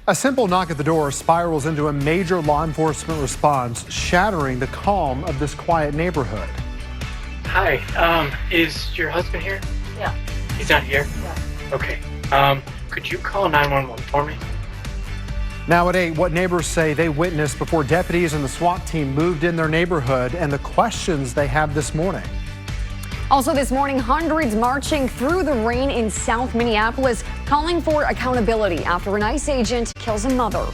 A simple knock at the door spirals into a major law enforcement response, shattering the calm of this quiet neighborhood. Hi, is your husband here? Yeah. He's not here? Yeah. Okay. Could you call 911 for me? Now at 8, what neighbors say they witnessed before deputies and the SWAT team moved in their neighborhood and the questions they have this morning. Also this morning, hundreds marching through the rain in South Minneapolis, calling for accountability after an ICE agent kills a mother.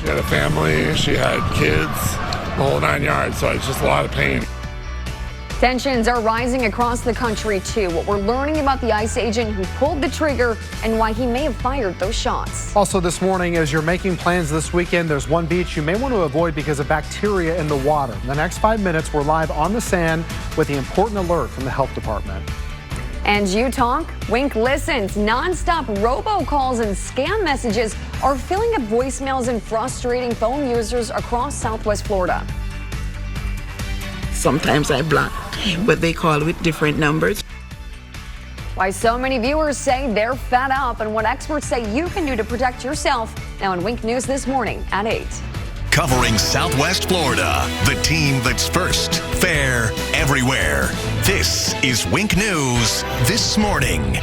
She had a family, she had kids, the whole 9 yards, so it's just a lot of pain. Tensions are rising across the country, too. What we're learning about the ICE agent who pulled the trigger and why he may have fired those shots. Also this morning, as you're making plans this weekend, there's one beach you may want to avoid because of bacteria in the water. In the next 5 minutes, we're live on the sand with the important alert from the health department. And you talk, Wink listens. Nonstop robocalls and scam messages are filling up voicemails and frustrating phone users across Southwest Florida. Sometimes I block, but they call with different numbers. Why so many viewers say they're fed up and what experts say you can do to protect yourself. Now in Wink News this morning at 8. Covering Southwest Florida, the team that's first, fair, everywhere. This is Wink News This Morning.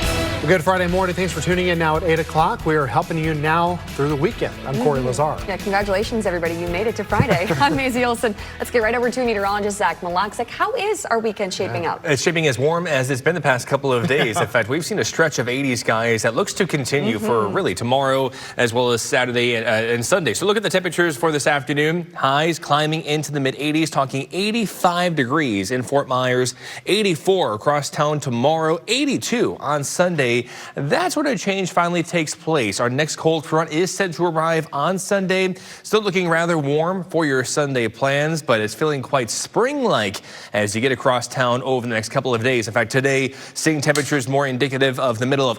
Good Friday morning. Thanks for tuning in now at 8 o'clock. We are helping you now through the weekend. I'm Corey Lazar. Yeah, congratulations, everybody. You made it to Friday. I'm Maisie Olson. Let's get right over to meteorologist Zach Malaksik. How is our weekend shaping up? It's shaping as warm as it's been the past couple of days. In fact, we've seen a stretch of 80s skies that looks to continue for really tomorrow as well as Saturday and Sunday. So look at the temperatures for this afternoon. Highs climbing into the mid-80s, talking 85 degrees in Fort Myers, 84 across town tomorrow, 82 on Sunday. That's when a change finally takes place. Our next cold front is set to arrive on Sunday. Still looking rather warm for your Sunday plans, but it's feeling quite spring-like as you get across town over the next couple of days. In fact, today, seeing temperatures more indicative of the middle of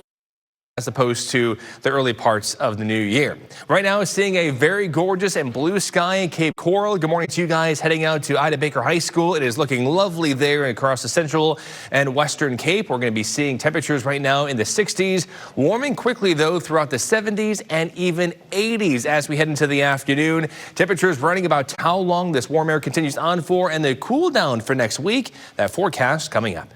as opposed to the early parts of the new year. Right now, seeing a very gorgeous and blue sky in Cape Coral. Good morning to you guys heading out to Ida Baker High School. It is looking lovely there across the central and western Cape. We're going to be seeing temperatures right now in the 60s, warming quickly though throughout the 70s and even 80s as we head into the afternoon. Temperatures running about how long this warm air continues on for and the cool down for next week. That forecast coming up.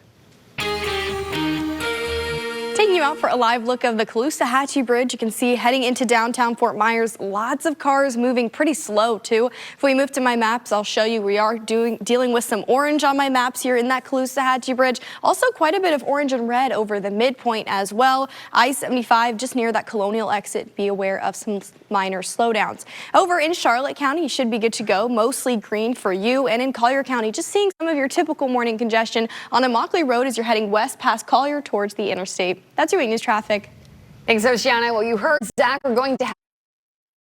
Taking you out for a live look of the Caloosahatchee Bridge. You can see heading into downtown Fort Myers, lots of cars moving pretty slow too. If we move to my maps, I'll show you we are dealing with some orange on my maps here in that Caloosahatchee Bridge. Also quite a bit of orange and red over the midpoint as well. I-75 just near that Colonial exit. Be aware of some minor slowdowns. Over in Charlotte County, you should be good to go. Mostly green for you. And in Collier County, just seeing some of your typical morning congestion on Immokalee Road as you're heading west past Collier towards the interstate. That's your Wink News traffic. Thanks, Oceana. Well, you heard Zach. We're going to have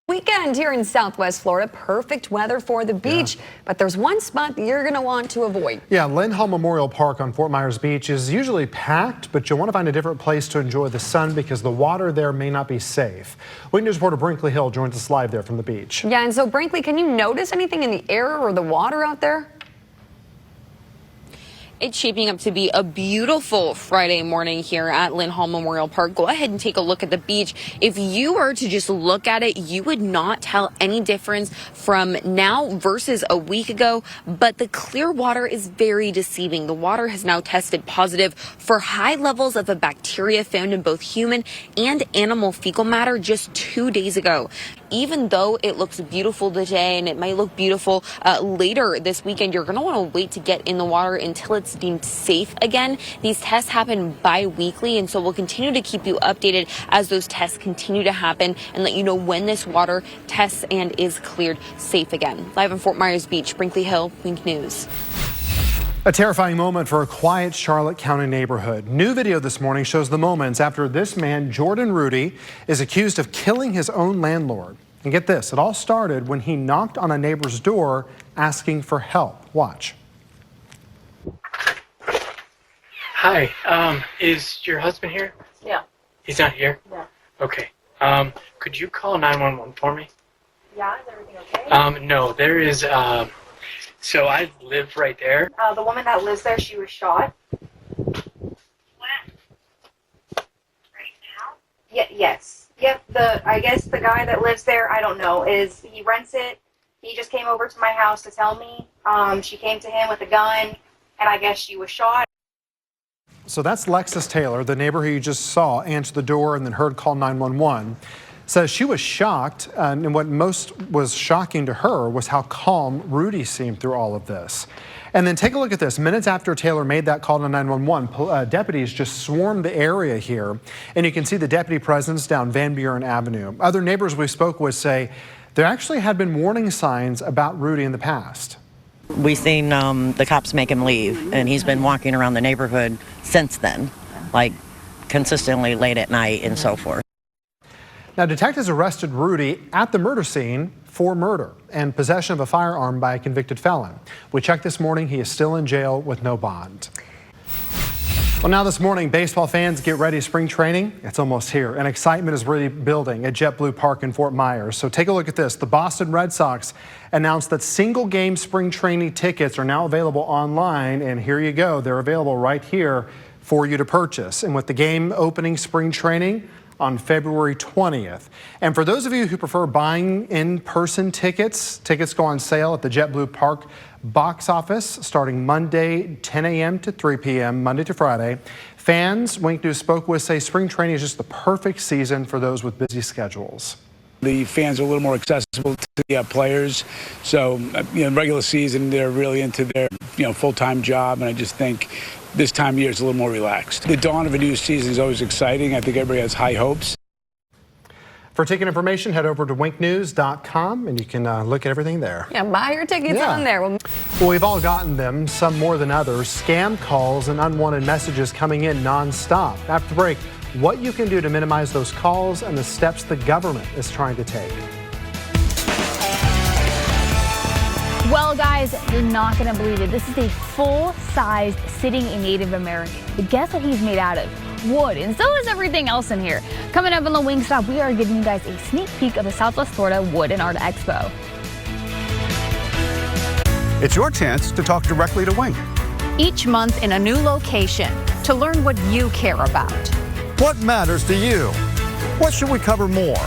a weekend here in Southwest Florida. Perfect weather for the beach, but there's one spot that you're going to want to avoid. Yeah, Lynn Hall Memorial Park on Fort Myers Beach is usually packed, but you'll want to find a different place to enjoy the sun because the water there may not be safe. Wink News reporter Brinkley Hill joins us live there from the beach. Yeah, and so Brinkley, can you notice anything in the air or the water out there? It's shaping up to be a beautiful Friday morning here at Lynn Hall Memorial Park. Go ahead and take a look at the beach. If you were to just look at it, you would not tell any difference from now versus a week ago, but the clear water is very deceiving. The water has now tested positive for high levels of a bacteria found in both human and animal fecal matter just 2 days ago. Even though it looks beautiful today and it might look beautiful later this weekend, you're going to want to wait to get in the water until it's deemed safe again. These tests happen bi-weekly, and so we'll continue to keep you updated as those tests continue to happen and let you know when this water tests and is cleared safe again. Live in Fort Myers Beach, Brinkley Hill, Wink News. A terrifying moment for a quiet Charlotte County neighborhood. New video this morning shows the moments after this man, Jordan Rudy, is accused of killing his own landlord. And get this, it all started when he knocked on a neighbor's door asking for help. Watch. Hi, is your husband here? Yeah. He's not here? Yeah. Okay. Could you call 911 for me? Yeah, is everything okay? No, there is, so I live right there. The woman that lives there, she was shot. When? Right now? Yes. Yep, I guess the guy that lives there, I don't know, he rents it. He just came over to my house to tell me. She came to him with a gun, and I guess she was shot. So that's Lexus Taylor, the neighbor who you just saw answer the door and then heard call 911. Says she was shocked, and what most was shocking to her was how calm Rudy seemed through all of this. And then take a look at this. Minutes after Taylor made that call to 911, deputies just swarmed the area here, and you can see the deputy presence down Van Buren Avenue. Other neighbors we spoke with say there actually had been warning signs about Rudy in the past. We've seen the cops make him leave, and he's been walking around the neighborhood since then, like consistently late at night and so forth. Now, detectives arrested Rudy at the murder scene for murder and possession of a firearm by a convicted felon. We checked this morning. He is still in jail with no bond. Well, now this morning, baseball fans get ready. Spring training, it's almost here, and excitement is really building at JetBlue Park in Fort Myers. So take a look at this. The Boston Red Sox announced that single-game spring training tickets are now available online, and here you go. They're available right here for you to purchase. And with the game opening spring training on February 20th. And for those of you who prefer buying in-person tickets go on sale at the JetBlue Park box office starting Monday, 10 a.m. to 3 p.m., Monday to Friday. Fans Wink News spoke with say spring training is just the perfect season for those with busy schedules. The fans are a little more accessible to the players. So, in regular season, they're really into their, full-time job, and I just think this time of year is a little more relaxed. The dawn of a new season is always exciting. I think everybody has high hopes. For ticket information, head over to winknews.com and you can look at everything there. Yeah, buy your tickets on there. Well, we've all gotten them, some more than others. Scam calls and unwanted messages coming in nonstop. After the break, what you can do to minimize those calls and the steps the government is trying to take. Well, guys, you're not going to believe it. This is a full-sized sitting Native American. But guess what he's made out of? Wood. And so is everything else in here. Coming up on the Wingstop, we are giving you guys a sneak peek of the Southwest Florida Wood and Art Expo. It's your chance to talk directly to Wink. Each month in a new location to learn what you care about. What matters to you? What should we cover more?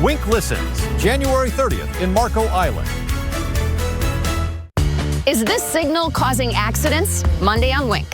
Wink Listens, January 30th in Marco Island. Is this signal causing accidents? Monday on Wink.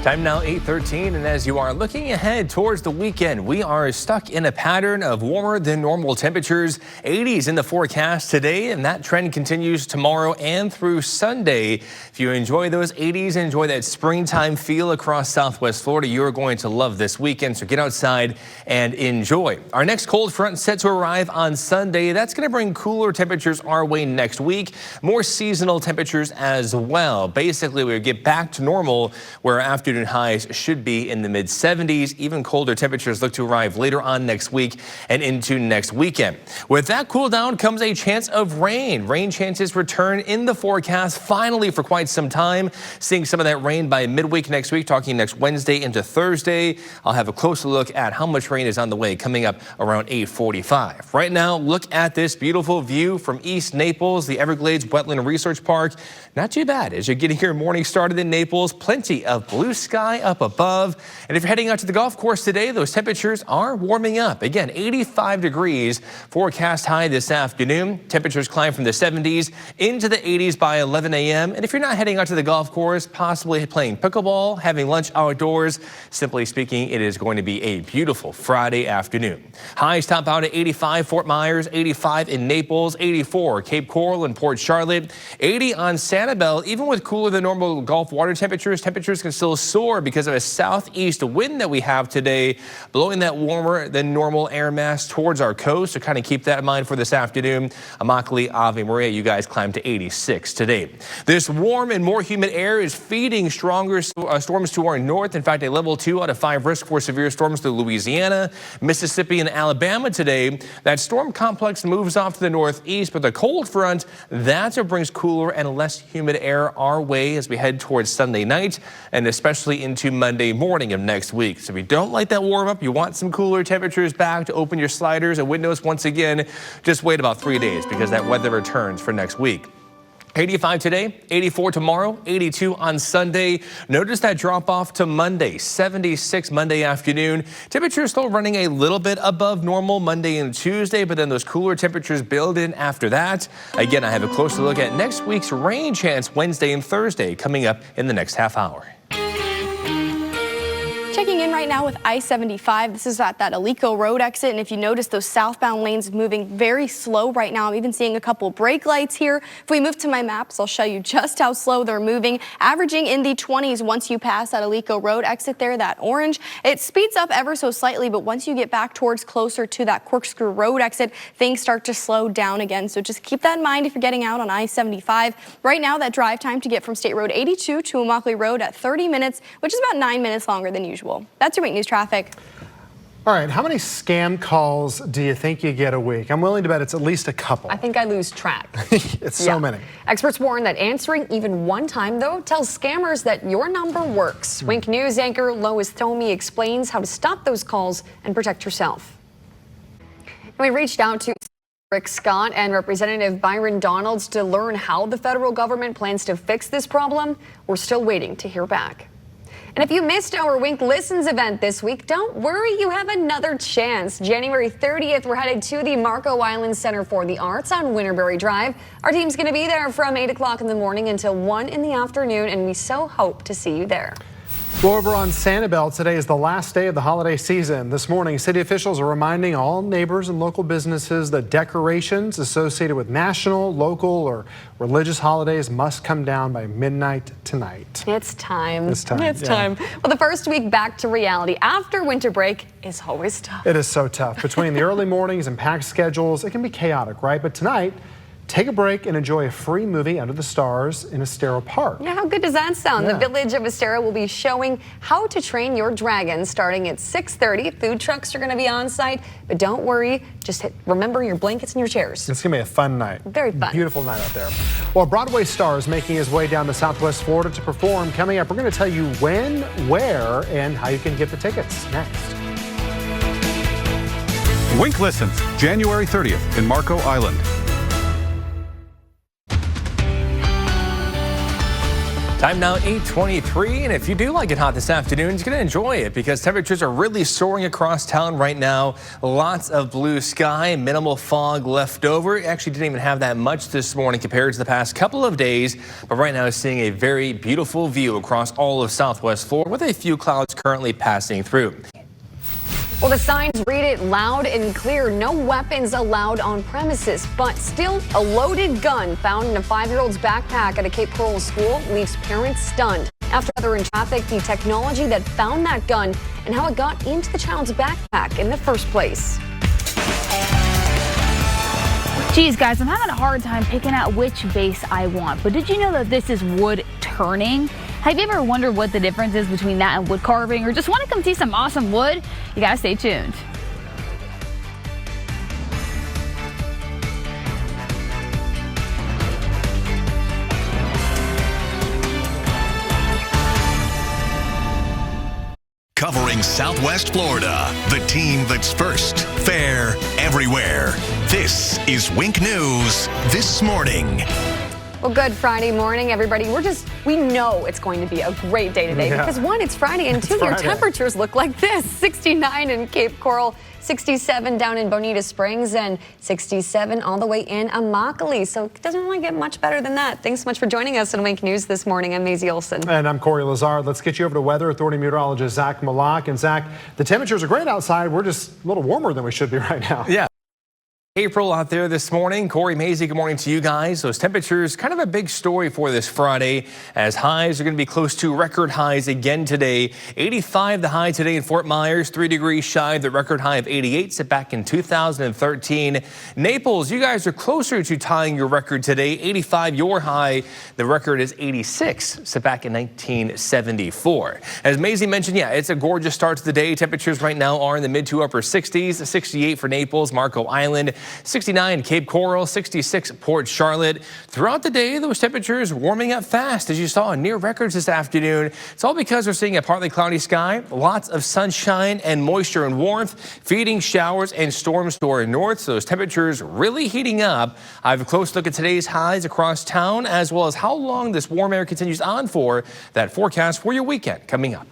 Time now 8:13, and as you are looking ahead towards the weekend, we are stuck in a pattern of warmer than normal temperatures. 80s in the forecast today, and that trend continues tomorrow and through Sunday. If you enjoy those 80s, enjoy that springtime feel across Southwest Florida, you are going to love this weekend, so get outside and enjoy. Our next cold front set to arrive on Sunday. That's going to bring cooler temperatures our way next week. More seasonal temperatures as well. Basically, we get back to normal, where afternoon highs should be in the mid-70s. Even colder temperatures look to arrive later on next week and into next weekend. With that cool down comes a chance of rain. Rain chances return in the forecast finally for quite some time. Seeing some of that rain by midweek next week, talking next Wednesday into Thursday. I'll have a closer look at how much rain is on the way coming up around 8:45. Right now, look at this beautiful view from East Naples, the Everglades Wetland Research Park. Not too bad as you're getting your morning started in Naples. Plenty of blue sky up above. And if you're heading out to the golf course today, those temperatures are warming up. Again, 85 degrees forecast high this afternoon. Temperatures climb from the 70s into the 80s by 11 a.m. And if you're not heading out to the golf course, possibly playing pickleball, having lunch outdoors, simply speaking, it is going to be a beautiful Friday afternoon. Highs top out at 85 Fort Myers, 85 in Naples, 84 Cape Coral and Port Charlotte, 80 on Sanibel. Even with cooler than normal Gulf water temperatures, temperatures can still soar because of a southeast wind that we have today, blowing that warmer than normal air mass towards our coast. So kind of keep that in mind for this afternoon. Immokalee, Ave Maria, you guys climbed to 86 today. This warm and more humid air is feeding stronger storms to our north. In fact, a level 2 out of 5 risk for severe storms to Louisiana, Mississippi, and Alabama today. That storm complex moves off to the northeast, but the cold front, that's what brings cooler and less humid air our way as we head towards Sunday night and especially into Monday morning of next week. So if you don't like that warm up, you want some cooler temperatures back to open your sliders and windows once again, just wait about 3 days because that weather returns for next week. 85 today, 84 tomorrow, 82 on Sunday. Notice that drop off to Monday, 76 Monday afternoon. Temperatures still running a little bit above normal Monday and Tuesday, but then those cooler temperatures build in after that. Again, I have a closer look at next week's rain chance Wednesday and Thursday coming up in the next half hour. Checking in right now with I-75. This is at that Alico Road exit, and if you notice, those southbound lanes moving very slow right now. I'm even seeing a couple brake lights here. If we move to my maps, I'll show you just how slow they're moving, averaging in the 20s once you pass that Alico Road exit there, that orange. It speeds up ever so slightly, but once you get back towards closer to that Corkscrew Road exit, things start to slow down again. So just keep that in mind if you're getting out on I-75. Right now, that drive time to get from State Road 82 to Immokalee Road at 30 minutes, which is about 9 minutes longer than usual. That's your Wink News traffic. All right, how many scam calls do you think you get a week? I'm willing to bet it's at least a couple. I think I lose track. It's so many. Experts warn that answering even one time, though, tells scammers that your number works. Wink News anchor Lois Thomey explains how to stop those calls and protect yourself. And we reached out to Rick Scott and Representative Byron Donalds to learn how the federal government plans to fix this problem. We're still waiting to hear back. And if you missed our Wink Listens event this week, don't worry, you have another chance. January 30th, we're headed to the Marco Island Center for the Arts on Winterberry Drive. Our team's going to be there from 8 o'clock in the morning until 1 in the afternoon, and we so hope to see you there. Well, over on Sanibel, today is the last day of the holiday season. This morning, city officials are reminding all neighbors and local businesses that decorations associated with national, local, or religious holidays must come down by midnight tonight. It's time. It's time. It's time. Well, the first week back to reality after winter break is always tough. It is so tough. Between the early mornings and packed schedules, it can be chaotic, right? But tonight, take a break and enjoy a free movie under the stars in Estero Park. Yeah, how good does that sound? Yeah. The Village of Estero will be showing How to Train Your Dragon starting at 6:30. Food trucks are going to be on site, but don't worry. Just remember your blankets and your chairs. It's going to be a fun night. Very fun. Beautiful night out there. Well, a Broadway star is making his way down to Southwest Florida to perform. Coming up, we're going to tell you when, where, and how you can get the tickets next. Wink Listens, January 30th in Marco Island. Time now 8:23, and if you do like it hot this afternoon, you're going to enjoy it because temperatures are really soaring across town right now. Lots of blue sky, minimal fog left over. It actually didn't even have that much this morning compared to the past couple of days, but right now seeing a very beautiful view across all of Southwest Florida with a few clouds currently passing through. Well, the signs read it loud and clear. No weapons allowed on premises, but still a loaded gun found in a 5-year-old's backpack at a Cape Coral school leaves parents stunned. After they're in traffic, the technology that found that gun and how it got into the child's backpack in the first place. Geez, guys, I'm having a hard time picking out which vase I want, but did you know that this is wood turning? Have you ever wondered what the difference is between that and wood carving, or just want to come see some awesome wood? You gotta stay tuned. Covering Southwest Florida, the team that's first, fair, everywhere. This is Wink News This Morning. Well, good Friday morning, everybody. We know it's going to be a great day today because one, it's Friday, and two, your temperatures look like this. 69 in Cape Coral, 67 down in Bonita Springs, and 67 all the way in Immokalee. So it doesn't really get much better than that. Thanks so much for joining us on Wink News this morning. I'm Maisie Olson. And I'm Corey Lazard. Let's get you over to Weather Authority meteorologist Zach Malak. And Zach, the temperatures are great outside. We're just a little warmer than we should be right now. Yeah. April out there this morning. Corey, Maisie, good morning to you guys. Those temperatures, kind of a big story for this Friday, as highs are going to be close to record highs again today. 85 the high today in Fort Myers, 3 degrees shy of the record high of 88 set back in 2013. Naples, you guys are closer to tying your record today. 85 your high. The record is 86 set back in 1974. As Maisie mentioned, yeah, it's a gorgeous start to the day. Temperatures right now are in the mid to upper 60s. 68 for Naples, Marco Island. 69 Cape Coral, 66 Port Charlotte. Throughout the day, those temperatures warming up fast, as you saw near records this afternoon. It's all because we're seeing a partly cloudy sky, lots of sunshine and moisture and warmth, feeding showers and storms to our north. So those temperatures really heating up. I have a close look at today's highs across town, as well as how long this warm air continues on for. That forecast for your weekend coming up.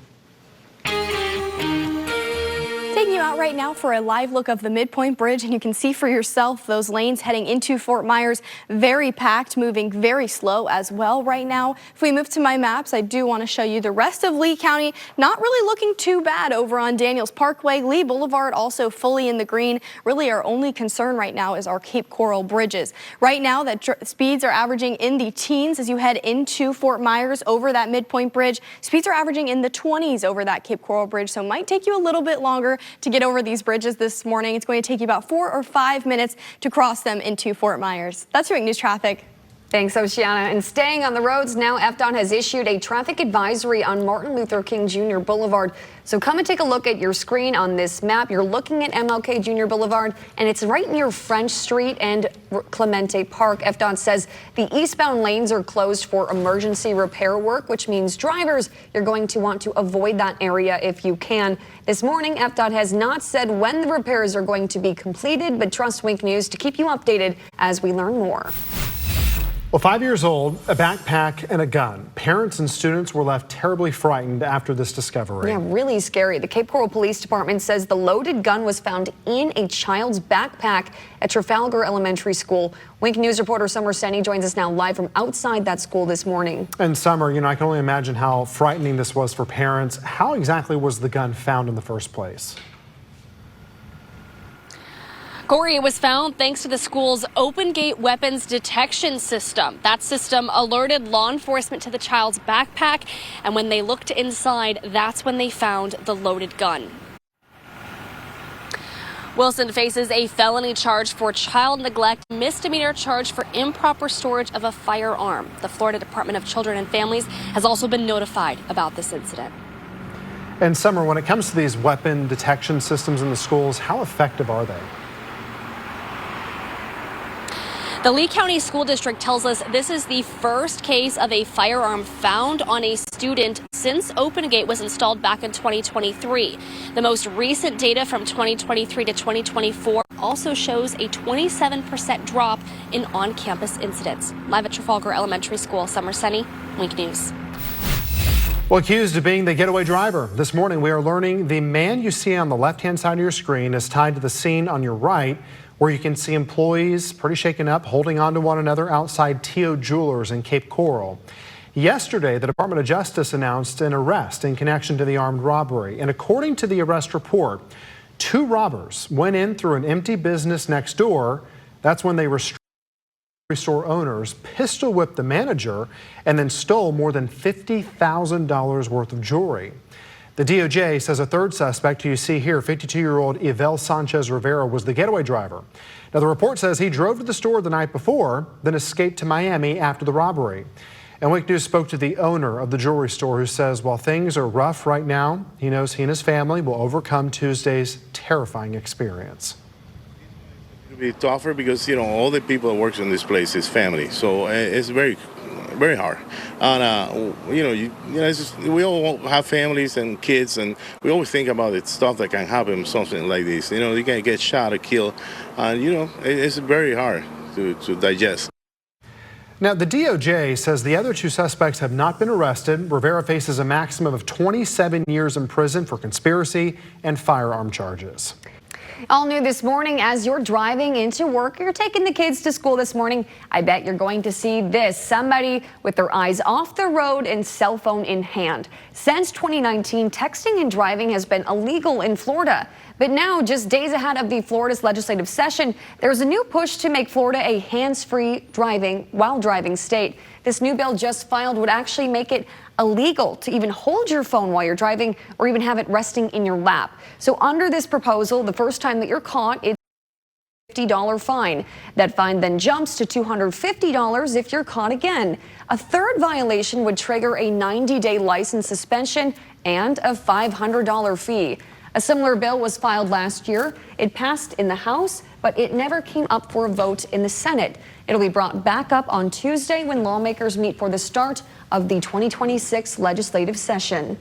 Taking you out right now for a live look of the Midpoint Bridge, and you can see for yourself those lanes heading into Fort Myers, very packed, moving very slow as well right now. If we move to my maps, I do want to show you the rest of Lee County, not really looking too bad over on Daniels Parkway. Lee Boulevard also fully in the green. Really our only concern right now is our Cape Coral bridges. Right now that speeds are averaging in the teens as you head into Fort Myers over that Midpoint Bridge. Speeds are averaging in the 20s over that Cape Coral Bridge, so it might take you a little bit longer to get over these bridges this morning. It's going to take you about 4 or 5 minutes to cross them into Fort Myers. That's your Wink News traffic. Thanks, Oceana. And staying on the roads now, FDOT has issued a traffic advisory on Martin Luther King Jr. Boulevard. So come and take a look at your screen on this map. You're looking at MLK Jr. Boulevard, and it's right near French Street and Clemente Park. FDOT says the eastbound lanes are closed for emergency repair work, which means drivers, you're going to want to avoid that area if you can. This morning, FDOT has not said when the repairs are going to be completed, but trust Wink News to keep you updated as we learn more. Well, 5 years old, a backpack and a gun. Parents and students were left terribly frightened after this discovery. Yeah, really scary. The Cape Coral Police Department says the loaded gun was found in a child's backpack at Trafalgar Elementary School. Wink News reporter Summer Senni joins us now live from outside that school this morning. And Summer, I can only imagine how frightening this was for parents. How exactly was the gun found in the first place? Corey, it was found thanks to the school's open gate weapons detection system. That system alerted law enforcement to the child's backpack, and when they looked inside, that's when they found the loaded gun. Wilson faces a felony charge for child neglect, misdemeanor charge for improper storage of a firearm. The Florida Department of Children and Families has also been notified about this incident. And Summer, when it comes to these weapon detection systems in the schools, how effective are they? The Lee County School District tells us this is the first case of a firearm found on a student since OpenGate was installed back in 2023. The most recent data from 2023 to 2024 also shows a 27% drop in on-campus incidents. Live at Trafalgar Elementary School, Summer Senni, Wink News. Well, accused of being the getaway driver. This morning, we are learning the man you see on the left-hand side of your screen is tied to the scene on your right, where you can see employees pretty shaken up, holding on to one another outside T.O. Jewelers in Cape Coral. Yesterday, the Department of Justice announced an arrest in connection to the armed robbery. And according to the arrest report, 2 robbers went in through an empty business next door. That's when they restrained store owners, pistol whipped the manager, and then stole more than $50,000 worth of jewelry. The DOJ says a third suspect, who you see here, 52-year-old Yvel Sanchez Rivera, was the getaway driver. Now, the report says he drove to the store the night before, then escaped to Miami after the robbery. And Wink News spoke to the owner of the jewelry store, who says while things are rough right now, he knows he and his family will overcome Tuesday's terrifying experience. It'll be tougher because, all the people that work in this place is family. So it's very hard. And, it's just, we all have families and kids, and we always think about the stuff that can happen, something like this. You can get shot or killed, and, it's very hard to digest. Now, the DOJ says the other 2 suspects have not been arrested. Rivera faces a maximum of 27 years in prison for conspiracy and firearm charges. All new this morning, as you're driving into work, you're taking the kids to school this morning, I bet you're going to see this. Somebody with their eyes off the road and cell phone in hand. Since 2019, texting and driving has been illegal in Florida. But now, just days ahead of the Florida's legislative session, there's a new push to make Florida a hands-free driving while driving state. This new bill just filed would actually make it illegal to even hold your phone while you're driving or even have it resting in your lap. So under this proposal, the first time that you're caught, it's a $50 fine. That fine then jumps to $250 if you're caught again. A third violation would trigger a 90-day license suspension and a $500 fee. A similar bill was filed last year. It passed in the House, but it never came up for a vote in the Senate. It'll be brought back up on Tuesday when lawmakers meet for the start of the 2026 legislative session.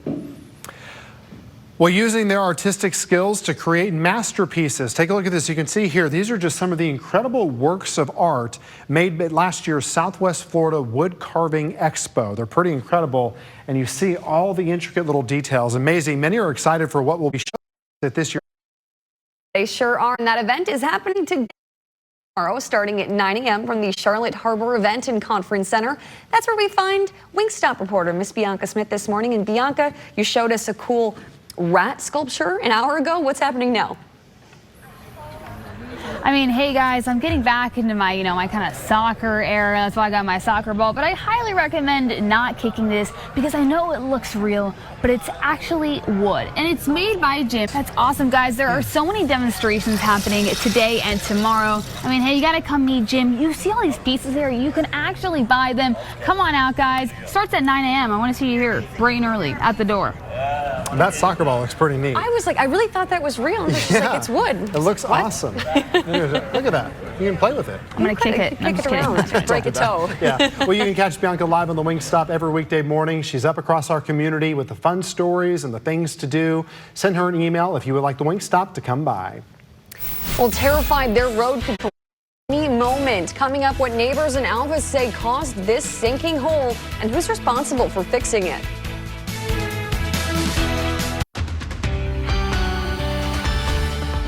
Well, using their artistic skills to create masterpieces. Take a look at this. You can see here, these are just some of the incredible works of art made at last year's Southwest Florida Wood Carving Expo. They're pretty incredible, and you see all the intricate little details. Amazing. Many are excited for what will be shown at this year. They sure are, and that event is happening tomorrow, starting at 9 a.m. from the Charlotte Harbor Event and Conference Center. That's where we find Wingstop reporter Miss Bianca Smith this morning. And Bianca, you showed us a cool rat sculpture an hour ago. What's happening now? I mean, hey guys, I'm getting back into my, my kind of soccer era. That's why I got my soccer ball. But I highly recommend not kicking this because I know it looks real, but it's actually wood. And it's made by Jim. That's awesome, guys. There are so many demonstrations happening today and tomorrow. I mean, hey, you got to come meet Jim. You see all these pieces here. You can actually buy them. Come on out, guys. Starts at 9 a.m. I want to see you here bright and early at the door. That soccer ball looks pretty neat. I was like, I really thought that was real. It's just like, it's wood. It looks awesome. Look at that. You can play with it. I'm going to kick it. Kick it around. Break a toe. Yeah. Well, you can catch Bianca live on the Wingstop every weekday morning. She's up across our community with the fun stories and the things to do. Send her an email if you would like the Wingstop to come by. Well, terrified their road could any moment. Coming up, what neighbors in Alva say caused this sinking hole and who's responsible for fixing it.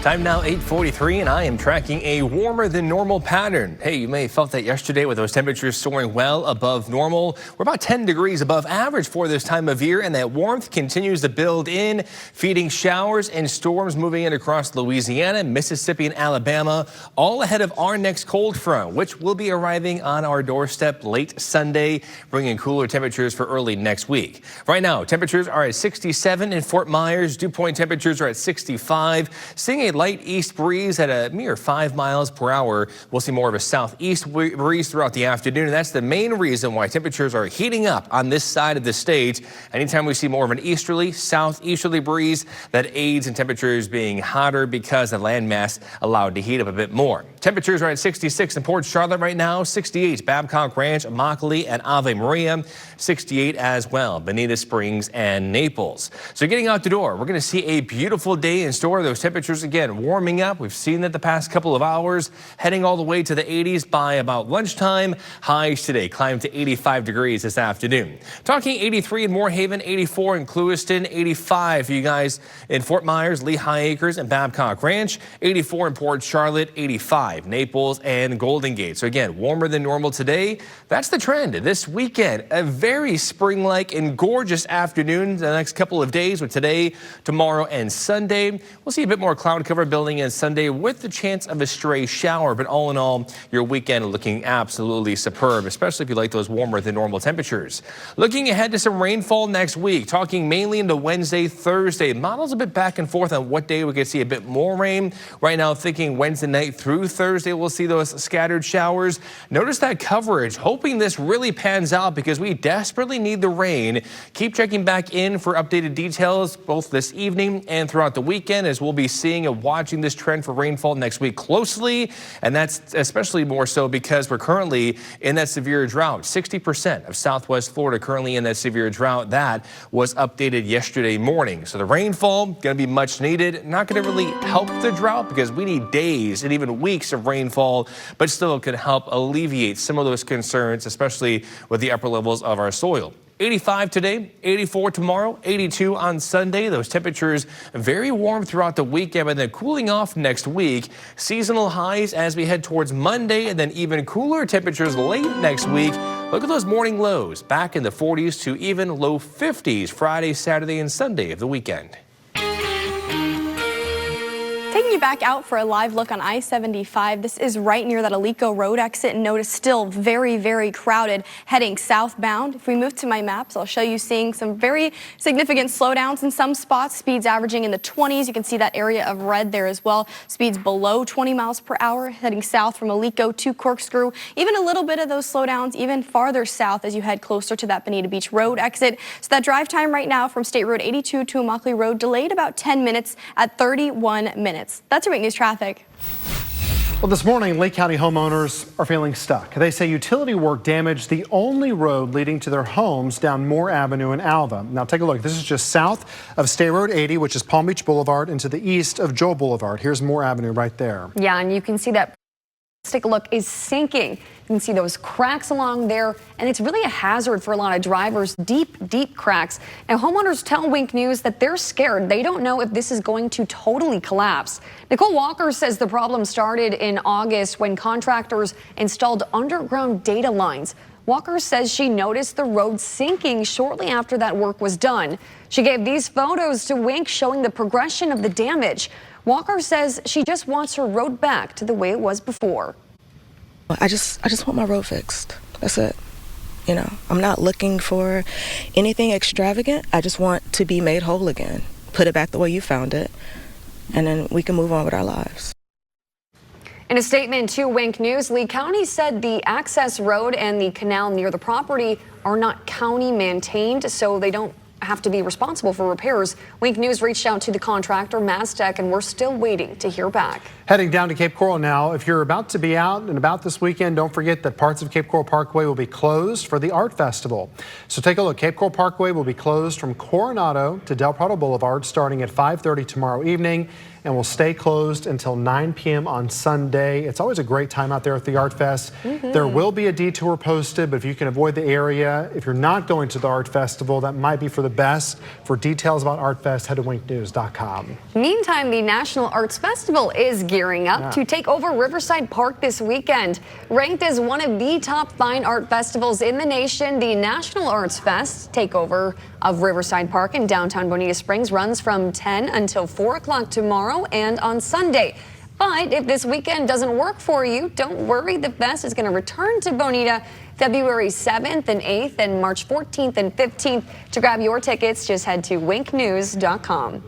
Time now 8:43, and I am tracking a warmer than normal pattern. Hey, you may have felt that yesterday with those temperatures soaring well above normal. We're about 10 degrees above average for this time of year, and that warmth continues to build in, feeding showers and storms moving in across Louisiana, Mississippi, and Alabama, all ahead of our next cold front, which will be arriving on our doorstep late Sunday, bringing cooler temperatures for early next week. Right now, temperatures are at 67 in Fort Myers. Dew point temperatures are at 65. Seeing a light east breeze at a mere 5 miles per hour. We'll see more of a southeast breeze throughout the afternoon, and that's the main reason why temperatures are heating up on this side of the state. Anytime we see more of an easterly, southeasterly breeze, that aids in temperatures being hotter because the landmass allowed to heat up a bit more. Temperatures are at 66 in Port Charlotte right now, 68 Babcock Ranch, Immokalee, and Ave Maria, 68 as well, Bonita Springs and Naples. So getting out the door, we're going to see a beautiful day in store. Those temperatures again warming up. We've seen that the past couple of hours, heading all the way to the 80s by about lunchtime. Highs today climb to 85 degrees this afternoon. Talking 83 in Moorhaven, 84 in Clewiston, 85 for you guys in Fort Myers, Lehigh Acres, and Babcock Ranch, 84 in Port Charlotte, 85 Naples and Golden Gate. So again, warmer than normal today. That's the trend this weekend. A very spring-like and gorgeous afternoon the next couple of days with today, tomorrow, and Sunday. We'll see a bit more cloud cover building in Sunday with the chance of a stray shower, but all in all, your weekend looking absolutely superb, especially if you like those warmer than normal temperatures. Looking ahead to some rainfall next week, talking mainly into Wednesday, Thursday. Models a bit back and forth on what day we could see a bit more rain. Right now, thinking Wednesday night through Thursday, we'll see those scattered showers. Notice that coverage, hoping this really pans out because we desperately need the rain. Keep checking back in for updated details both this evening and throughout the weekend, as we'll be seeing and watching this trend for rainfall next week closely, and that's especially more so because we're currently in that severe drought. 60% of Southwest Florida currently in that severe drought. That was updated yesterday morning. So the rainfall going to be much needed. Not going to really help the drought because we need days and even weeks of rainfall, but still could help alleviate some of those concerns, especially with the upper levels of our soil. 85 today, 84 tomorrow, 82 on Sunday. Those temperatures very warm throughout the weekend, but then cooling off next week. Seasonal highs as we head towards Monday, and then even cooler temperatures late next week. Look at those morning lows back in the 40s to even low 50s Friday, Saturday, and Sunday of the weekend. Taking you back out for a live look on I-75. This is right near that Alico Road exit, and notice still very, very crowded heading southbound. If we move to my maps, I'll show you seeing some very significant slowdowns in some spots. Speeds averaging in the 20s. You can see that area of red there as well. Speeds below 20 miles per hour heading south from Alico to Corkscrew. Even a little bit of those slowdowns even farther south as you head closer to that Bonita Beach Road exit. So that drive time right now from State Road 82 to Immokalee Road delayed about 10 minutes at 31 minutes. That's your Wink News traffic. Well, this morning, Lake County homeowners are feeling stuck. They say utility work damaged the only road leading to their homes down Moore Avenue in Alva. Now, take a look. This is just south of State Road 80, which is Palm Beach Boulevard, and to the east of Joel Boulevard. Here's Moore Avenue right there. Yeah, and you can see that. Let's take a look, is sinking. You can see those cracks along there, and it's really a hazard for a lot of drivers, deep cracks. Now, homeowners tell Wink News that they're scared. They don't know if this is going to totally collapse. Nicole Walker says the problem started in August when contractors installed underground data lines. Walker says she noticed the road sinking shortly after that work was done. She gave these photos to Wink showing the progression of the damage. Walker says she just wants her road back to the way it was before. I just want my road fixed. That's it. You know, I'm not looking for anything extravagant. I just want to be made whole again. Put it back the way you found it, and then we can move on with our lives. In a statement to Wink News, Lee County said the access road and the canal near the property are not county maintained, so they don't have to be responsible for repairs. Wink News reached out to the contractor, Mastec, and we're still waiting to hear back. Heading down to Cape Coral now. If you're about to be out and about this weekend, don't forget that parts of Cape Coral Parkway will be closed for the Art Festival. So take a look. Cape Coral Parkway will be closed from Coronado to Del Prado Boulevard starting at 5:30 tomorrow evening, and will stay closed until 9 p.m. on Sunday. It's always a great time out there at the Art Fest. There will be a detour posted, but if you can avoid the area, if you're not going to the Art Festival, that might be for the best. For details about Art Fest, head to winknews.com. Meantime, the National Arts Festival is gearing up to take over Riverside Park this weekend. Ranked as one of the top fine art festivals in the nation, the National Arts Fest takeover of Riverside Park in downtown Bonita Springs runs from 10 until 4 o'clock tomorrow and on Sunday. But if this weekend doesn't work for you, don't worry. The fest is going to return to Bonita February 7th and 8th and March 14th and 15th. To grab your tickets, just head to winknews.com.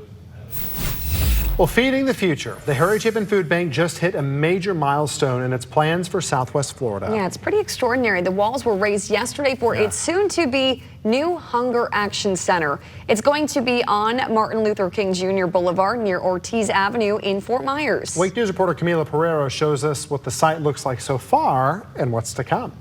Well, feeding the future. The Harry Chapin Food Bank just hit a major milestone in its plans for Southwest Florida. Yeah, it's pretty extraordinary. The walls were raised yesterday for its soon-to-be new Hunger Action Center. It's going to be on Martin Luther King Jr. Boulevard near Ortiz Avenue in Fort Myers. Wake News reporter Camila Pereira shows us what the site looks like so far and what's to come.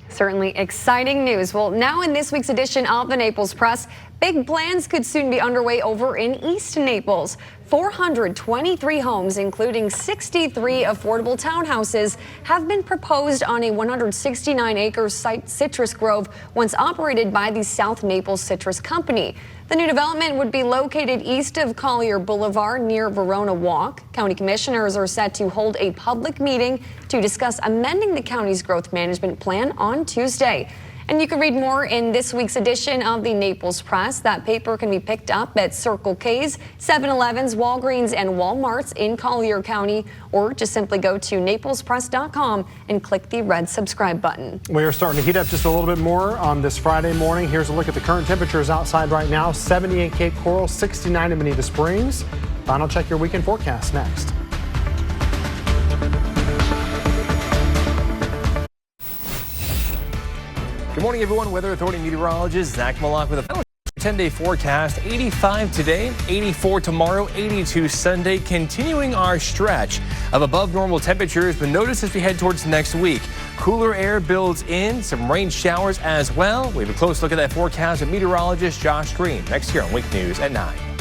Certainly exciting news. Well, now in this week's edition of the Naples Press, big plans could soon be underway over in East Naples. 423 homes, including 63 affordable townhouses, have been proposed on a 169-acre site citrus grove once operated by the South Naples Citrus Company. The new development would be located east of Collier Boulevard near Verona Walk. County commissioners are set to hold a public meeting to discuss amending the county's growth management plan on Tuesday. And you can read more in this week's edition of the Naples Press. That paper can be picked up at Circle K's, 7-Elevens, Walgreens, and Walmarts in Collier County, or just simply go to naplespress.com and click the red subscribe button. We are starting to heat up just a little bit more on this Friday morning. Here's a look at the current temperatures outside right now. 78 Cape Coral, 69 in Bonita Springs. Final check your weekend forecast next. Good morning, everyone. Weather Authority meteorologist Zach Malak with a final 10-day forecast. 85 today, 84 tomorrow, 82 Sunday. Continuing our stretch of above normal temperatures, but notice as we head towards next week, cooler air builds in, some rain showers as well. We have a close look at that forecast with meteorologist Josh Green next here on Wink News at 9.